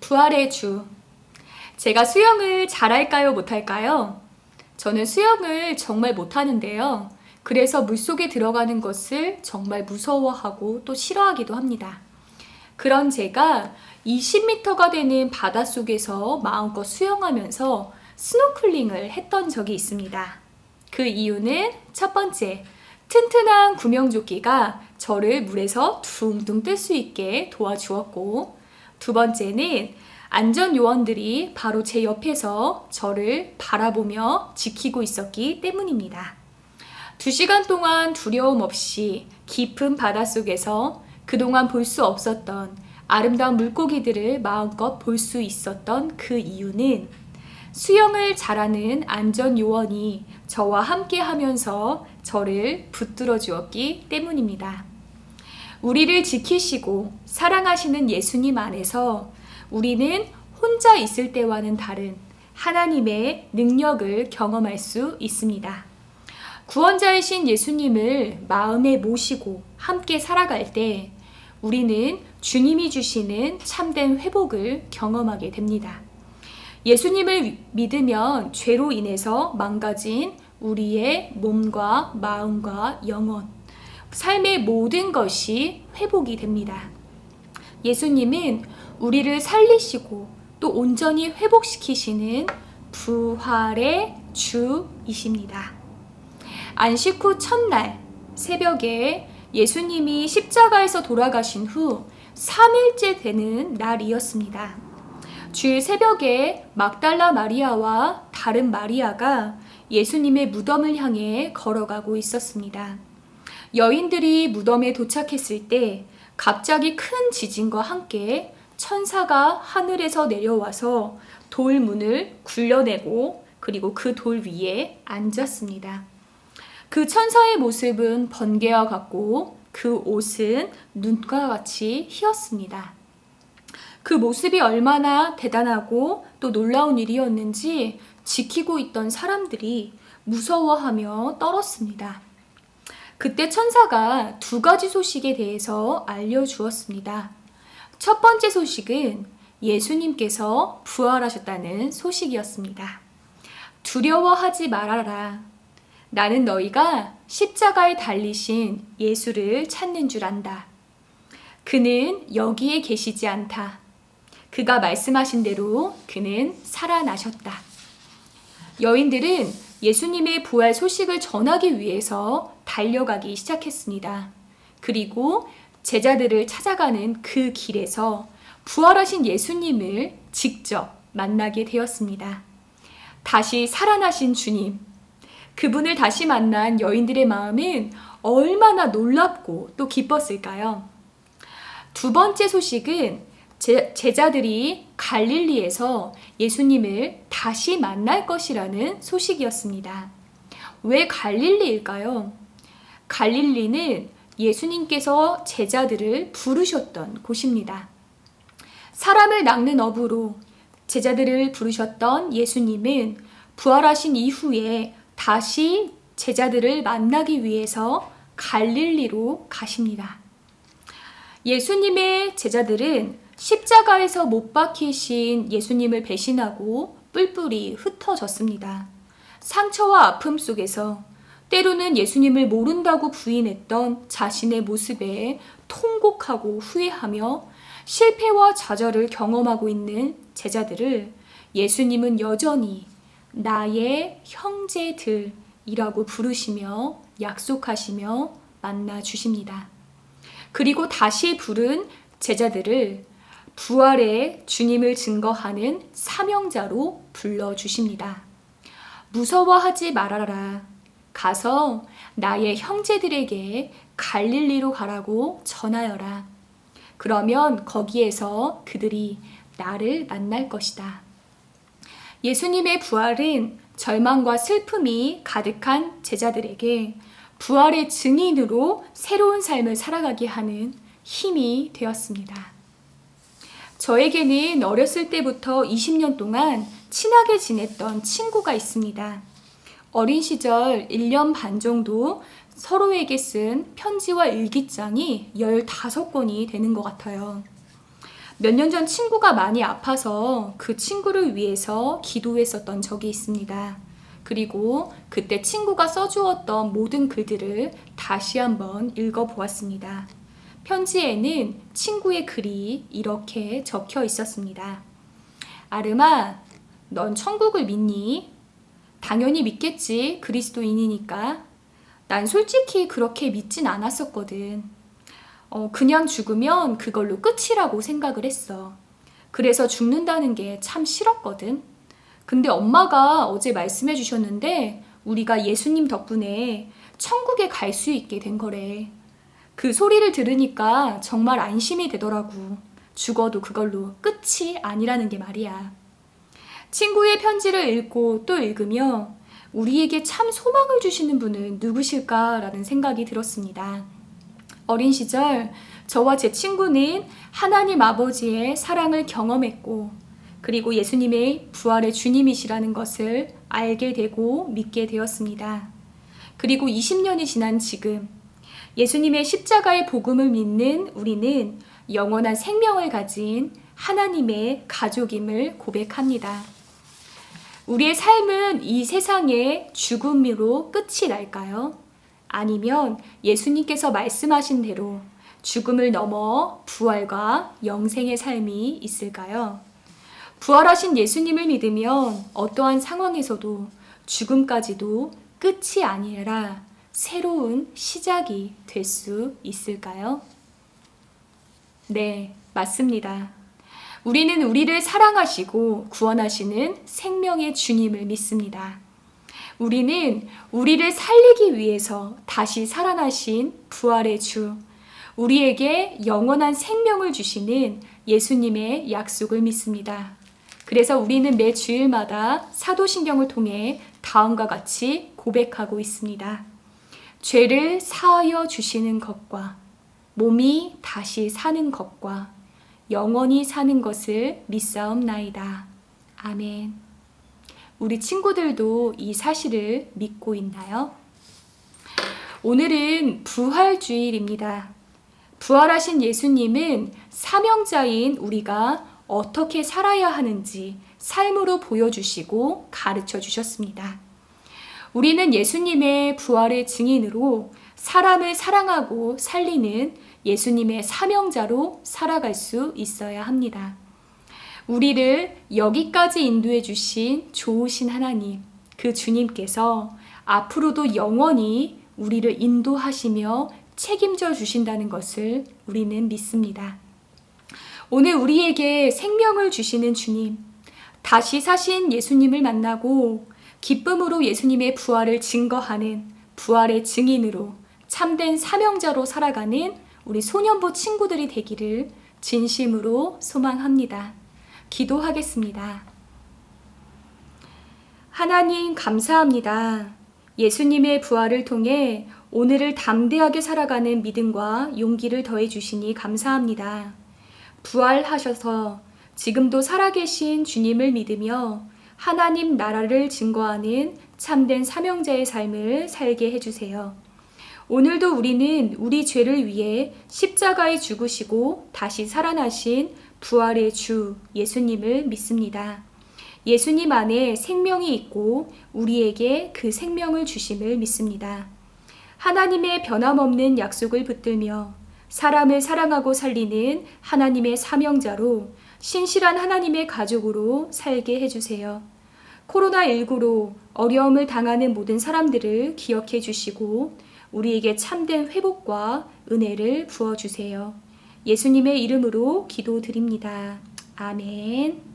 부활의 주. 제가 수영을 잘할까요, 못할까요? 저는 수영을 정말 못하는데요. 그래서 물속에 들어가는 것을 정말 무서워하고 또 싫어하기도 합니다. 그런 제가 20m가 되는 바닷속에서 마음껏 수영하면서 스노클링을 했던 적이 있습니다. 그 이유는 첫 번째, 튼튼한 구명조끼가 저를 물에서 둥둥 뜰 수 있게 도와주었고, 두 번째는 안전요원들이 바로 제 옆에서 저를 바라보며 지키고 있었기 때문입니다. 2시간 동안 두려움 없이 깊은 바닷속에서 그동안 볼 수 없었던 아름다운 물고기들을 마음껏 볼 수 있었던 그 이유는 수영을 잘하는 안전요원이 저와 함께 하면서 저를 붙들어 주었기 때문입니다. 우리를 지키시고 사랑하시는 예수님 안에서 우리는 혼자 있을 때와는 다른 하나님의 능력을 경험할 수 있습니다. 구원자이신 예수님을 마음에 모시고 함께 살아갈 때 우리는 주님이 주시는 참된 회복을 경험하게 됩니다. 예수님을 믿으면 죄로 인해서 망가진 우리의 몸과 마음과 영혼, 삶의 모든 것이 회복이 됩니다. 예수님은 우리를 살리시고 또 온전히 회복시키시는 부활의 주이십니다. 안식 후 첫날 새벽에 예수님이 십자가에서 돌아가신 후 3일째 되는 날이었습니다. 주일 새벽에 막달라 마리아와 다른 마리아가 예수님의 무덤을 향해 걸어가고 있었습니다. 여인들이 무덤에 도착했을 때 갑자기 큰 지진과 함께 천사가 하늘에서 내려와서 돌문을 굴려내고 그리고 그 돌 위에 앉았습니다. 그 천사의 모습은 번개와 같고 그 옷은 눈과 같이 희었습니다. 그 모습이 얼마나 대단하고 또 놀라운 일이었는지 지키고 있던 사람들이 무서워하며 떨었습니다. 그때 천사가 2가지 소식에 대해서 알려주었습니다. 첫 번째 소식은 예수님께서 부활하셨다는 소식이었습니다. 두려워하지 말아라. 나는 너희가 십자가에 달리신 예수를 찾는 줄 안다. 그는 여기에 계시지 않다. 그가 말씀하신 대로 그는 살아나셨다. 여인들은 예수님의 부활 소식을 전하기 위해서 달려가기 시작했습니다. 그리고 제자들을 찾아가는 그 길에서 부활하신 예수님을 직접 만나게 되었습니다. 다시 살아나신 주님, 그분을 다시 만난 여인들의 마음은 얼마나 놀랍고 또 기뻤을까요? 두 번째 소식은 제자들이 갈릴리에서 예수님을 다시 만날 것이라는 소식이었습니다. 왜 갈릴리일까요? 갈릴리는 예수님께서 제자들을 부르셨던 곳입니다. 사람을 낚는 어부로 제자들을 부르셨던 예수님은 부활하신 이후에 다시 제자들을 만나기 위해서 갈릴리로 가십니다. 예수님의 제자들은 십자가에서 못 박히신 예수님을 배신하고 뿔뿔이 흩어졌습니다. 상처와 아픔 속에서 때로는 예수님을 모른다고 부인했던 자신의 모습에 통곡하고 후회하며 실패와 좌절을 경험하고 있는 제자들을 예수님은 여전히 나의 형제들이라고 부르시며 약속하시며 만나 주십니다. 그리고 다시 부른 제자들을 부활의 주님을 증거하는 사명자로 불러주십니다. 무서워하지 말아라. 가서 나의 형제들에게 갈릴리로 가라고 전하여라. 그러면 거기에서 그들이 나를 만날 것이다. 예수님의 부활은 절망과 슬픔이 가득한 제자들에게 부활의 증인으로 새로운 삶을 살아가게 하는 힘이 되었습니다. 저에게는 어렸을 때부터 20년 동안 친하게 지냈던 친구가 있습니다. 어린 시절 1년 반 정도 서로에게 쓴 편지와 일기장이 15권이 되는 것 같아요. 몇 년 전 친구가 많이 아파서 그 친구를 위해서 기도했었던 적이 있습니다. 그리고 그때 친구가 써주었던 모든 글들을 다시 한번 읽어보았습니다. 편지에는 친구의 글이 이렇게 적혀 있었습니다. 아름아, 넌 천국을 믿니? 당연히 믿겠지. 그리스도인이니까. 난 솔직히 그렇게 믿진 않았었거든. 그냥 죽으면 그걸로 끝이라고 생각을 했어. 그래서 죽는다는 게 참 싫었거든. 근데 엄마가 어제 말씀해 주셨는데 우리가 예수님 덕분에 천국에 갈 수 있게 된 거래. 그 소리를 들으니까 정말 안심이 되더라고. 죽어도 그걸로 끝이 아니라는 게 말이야. 친구의 편지를 읽고 또 읽으며 우리에게 참 소망을 주시는 분은 누구실까라는 생각이 들었습니다. 어린 시절 저와 제 친구는 하나님 아버지의 사랑을 경험했고 그리고 예수님의 부활의 주님이시라는 것을 알게 되고 믿게 되었습니다. 그리고 20년이 지난 지금 예수님의 십자가의 복음을 믿는 우리는 영원한 생명을 가진 하나님의 가족임을 고백합니다. 우리의 삶은 이 세상의 죽음으로 끝이 날까요? 아니면 예수님께서 말씀하신 대로 죽음을 넘어 부활과 영생의 삶이 있을까요? 부활하신 예수님을 믿으면 어떠한 상황에서도 죽음까지도 끝이 아니라 새로운 시작이 될 수 있을까요? 네, 맞습니다. 우리는 우리를 사랑하시고 구원하시는 생명의 주님을 믿습니다. 우리는 우리를 살리기 위해서 다시 살아나신 부활의 주, 우리에게 영원한 생명을 주시는 예수님의 약속을 믿습니다. 그래서 우리는 매 주일마다 사도신경을 통해 다음과 같이 고백하고 있습니다. 죄를 사하여 주시는 것과 몸이 다시 사는 것과 영원히 사는 것을 믿사옵나이다. 아멘. 우리 친구들도 이 사실을 믿고 있나요? 오늘은 부활주일입니다. 부활하신 예수님은 사명자인 우리가 어떻게 살아야 하는지 삶으로 보여주시고 가르쳐 주셨습니다. 우리는 예수님의 부활의 증인으로 사람을 사랑하고 살리는 예수님의 사명자로 살아갈 수 있어야 합니다. 우리를 여기까지 인도해 주신 좋으신 하나님, 그 주님께서 앞으로도 영원히 우리를 인도하시며 책임져 주신다는 것을 우리는 믿습니다. 오늘 우리에게 생명을 주시는 주님, 다시 사신 예수님을 만나고 기쁨으로 예수님의 부활을 증거하는 부활의 증인으로 참된 사명자로 살아가는 우리 소년부 친구들이 되기를 진심으로 소망합니다. 기도하겠습니다. 하나님 감사합니다. 예수님의 부활을 통해 오늘을 담대하게 살아가는 믿음과 용기를 더해 주시니 감사합니다. 부활하셔서 지금도 살아계신 주님을 믿으며 하나님 나라를 증거하는 참된 사명자의 삶을 살게 해주세요. 오늘도 우리는 우리 죄를 위해 십자가에 죽으시고 다시 살아나신 부활의 주 예수님을 믿습니다. 예수님 안에 생명이 있고 우리에게 그 생명을 주심을 믿습니다. 하나님의 변함없는 약속을 붙들며 사람을 사랑하고 살리는 하나님의 사명자로 신실한 하나님의 가족으로 살게 해주세요. 코로나19로 어려움을 당하는 모든 사람들을 기억해 주시고 우리에게 참된 회복과 은혜를 부어주세요. 예수님의 이름으로 기도드립니다. 아멘.